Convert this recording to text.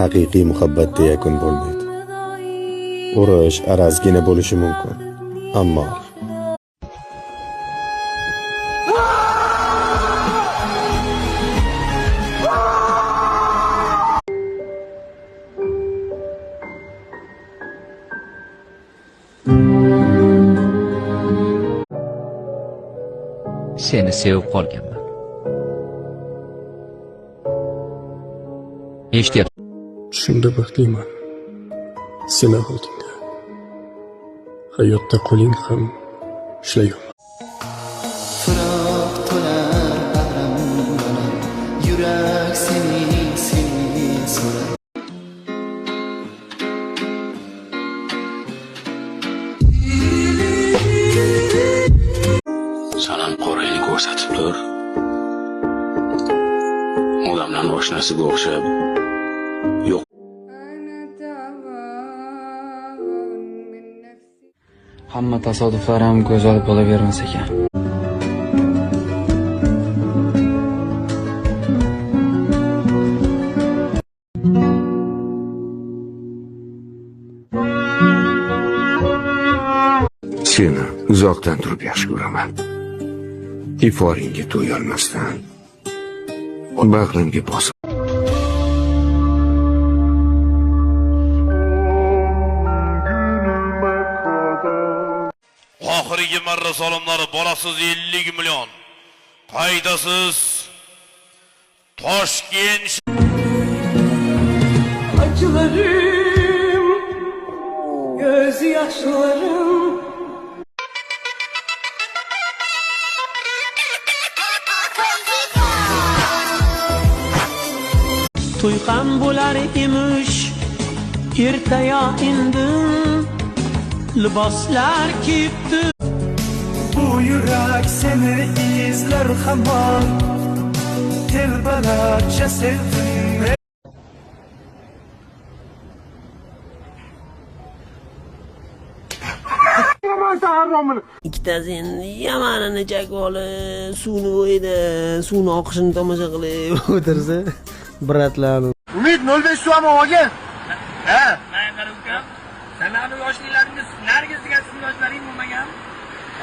haqiqiy muhabbatda yakun bo'lmaydi. Urush arazgina bo'lishi mumkin, ammo seni sevib qolganman. Eshityapsan? Shunda baxtliman. Seni oldingda. Hayotda qo'ling ham ishlayman. Firoq to'lar bag'rimdan, yurak seni so'rar. Sanam qorayni ko'rsatib tur. Odamlar oshnasiga o'xshab. Yo'q. Hamma tasodiflar ham go'zal bo'lavermas ekan. Seni uzoqdan turib yaxshi ko'raman. Iforingga to'yolmasdan bag'rimga bosib. Oxirgi marra solimlari borasiz 50 million. Qoidasiz Toshkent acılarım, gözyaşlarım. Tuyqan bo'lar emish, ertaya indim, liboslar kiyibdi. Bu yurak seni izlar hamon, telbalarcha sevdim. Ikkitasi endi yamanini chakib olib, suvni bo'yida, suvni oqishini tomosha qilib o'tirsa, bratlarni. Umid 05 suv ham olgan. Ha?